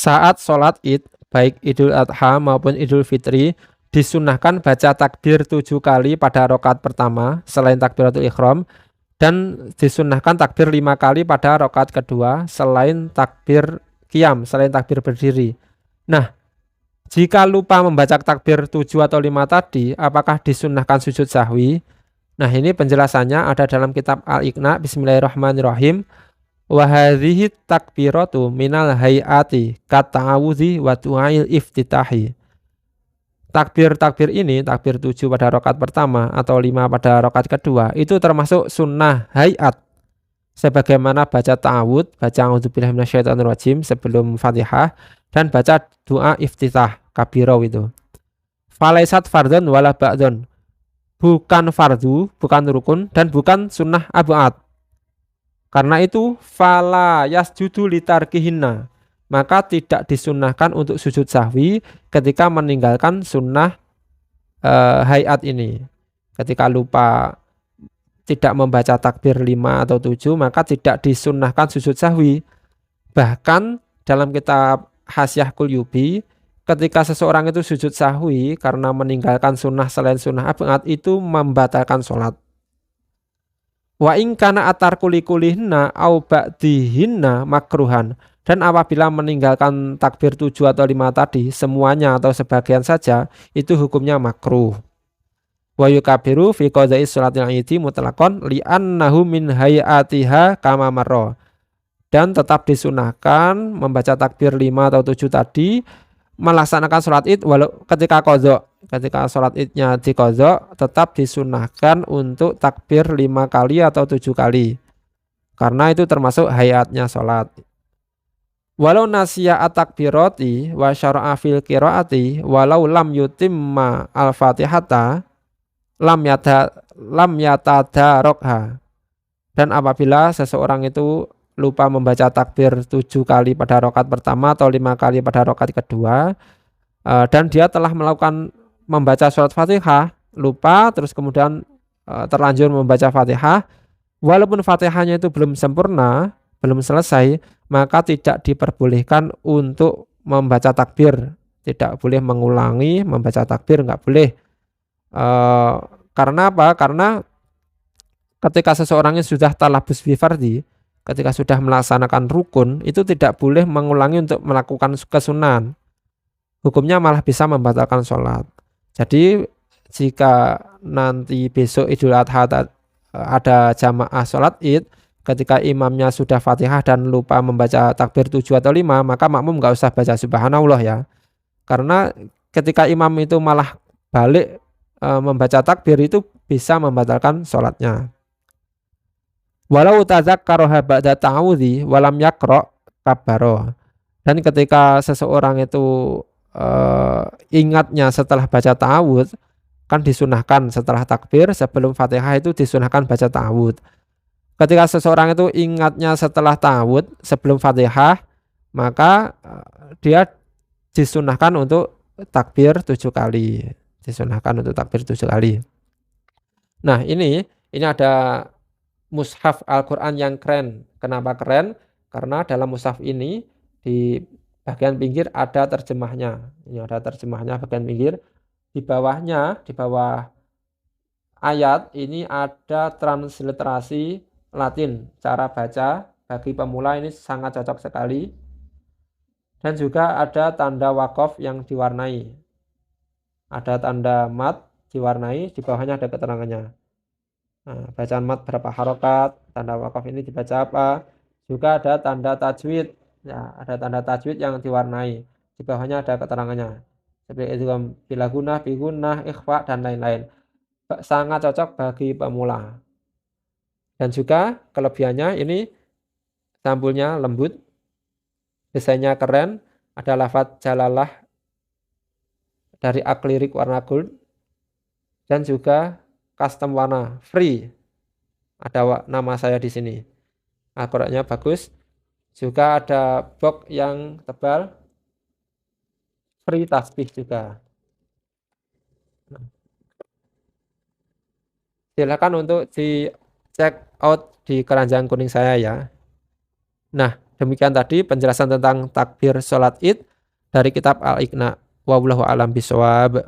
Saat sholat id, baik Idul Adha maupun Idul Fitri, disunahkan baca takbir 7 kali pada rakaat pertama selain takbiratul ihram, dan disunahkan takbir 5 kali pada rakaat kedua selain takbir qiyam, selain takbir berdiri. Nah, jika lupa membaca takbir 7 atau 5 tadi, apakah disunahkan sujud sahwi? Nah, ini penjelasannya ada dalam kitab Al-Iqna. Bismillahirrahmanirrahim. Wa hadhihi takbiratu minal hayati kata'awudzi wa du'ail iftitahi. Takbir-takbir ini, takbir 7 pada rakaat pertama atau 5 pada rakaat kedua, itu termasuk sunnah hayat. Sebagaimana baca ta'awud, baca a'udzubillahi minasyaitonirrajim sebelum Fatihah, dan baca doa iftitah kabiro itu. Falaisat fardhon wala ba'dhon. Bukan fardu, bukan rukun, dan bukan sunnah abu'ad. Karena itu fala yasjudu litarkihinna, maka tidak disunnahkan untuk sujud sahwi ketika meninggalkan sunnah hayat ini. Ketika lupa tidak membaca takbir 5 atau 7, maka tidak disunnahkan sujud sahwi. Bahkan dalam kitab Hasyiah Qulyubi, ketika seseorang itu sujud sahwi karena meninggalkan sunnah selain sunnah abu'ad, itu membatalkan sholat. Wa in kana atar kulihinna au ba'dihinna makruhan, dan apabila meninggalkan takbir 7 atau 5 tadi semuanya atau sebagian saja, itu hukumnya makruh. Wa yukabiru fi qadai sholatil idi mutlaqan li'annahu min hayatiha kama marra, dan tetap disunahkan membaca takbir 5 atau 7 tadi melaksanakan sholat id walau ketika qadha. Ketika sholat idnya di qadha, tetap disunahkan untuk takbir 5 kali atau 7 kali, karena itu termasuk hayatnya sholat. Walau nasya at-takbirati wa syara'a fil qiraati walau lam yutimma al-fatihata lam yatadarokha. Dan apabila seseorang itu lupa membaca takbir 7 kali pada rakaat pertama atau 5 kali pada rakaat kedua, dan dia telah melakukan membaca surat Fatihah, lupa terus kemudian terlanjur membaca Fatihah, walaupun Fatihahnya itu belum sempurna, belum selesai, maka tidak diperbolehkan untuk membaca takbir. Tidak boleh mengulangi membaca takbir, nggak boleh. Karena apa? Karena ketika seseorangnya sudah talabus bi fardhi, ketika sudah melaksanakan rukun, itu tidak boleh mengulangi untuk melakukan kesunahan. Hukumnya malah bisa membatalkan sholat. Jadi jika nanti besok Idul Adha ada jamaah sholat id, ketika imamnya sudah Fatihah dan lupa membaca takbir 7 atau 5, maka makmum nggak usah baca subhanallah ya. Karena ketika imam itu malah balik membaca takbir, itu bisa membatalkan sholatnya. Walau tadzakkaraha ba'da ta'awudzi walam yaqra kabbaro. Dan ketika seseorang itu ingatnya setelah baca ta'awudz, kan disunahkan setelah takbir sebelum Fatihah itu disunahkan baca ta'awudz. Ketika seseorang itu ingatnya setelah ta'awudz sebelum Fatihah, maka dia disunahkan untuk takbir 7 kali. Disunahkan untuk takbir 7 kali. Nah, ini ada mushaf Al-Quran yang keren. Kenapa keren? Karena dalam mushaf ini di bagian pinggir ada terjemahnya. Ini ada terjemahnya bagian pinggir. Di bawahnya, di bawah ayat ini ada transliterasi Latin. Cara baca bagi pemula ini sangat cocok sekali. Dan juga ada tanda wakaf yang diwarnai. Ada tanda mat diwarnai, di bawahnya ada keterangannya. Nah, bacaan mat berapa harokat, tanda wakaf ini dibaca apa. Juga ada tanda tajwid. Ya, ada tanda tajwid yang diwarnai. Di bawahnya ada keterangannya. Seperti itu bila gunah, bigunah, ikhfa, dan lain-lain. Sangat cocok bagi pemula. Dan juga kelebihannya ini sampulnya lembut. Desainnya keren. Ada lafadz jalalah dari akrilik warna gold. Dan juga custom warna free. Ada nama saya di sini. Al-Qurannya bagus. Juga ada box yang tebal, free tasbih juga. Silakan untuk di check out di keranjang kuning saya ya. Nah, Demikian tadi penjelasan tentang takbir sholat Id dari kitab Al-Iqna. Wallahu a'lam bishawab.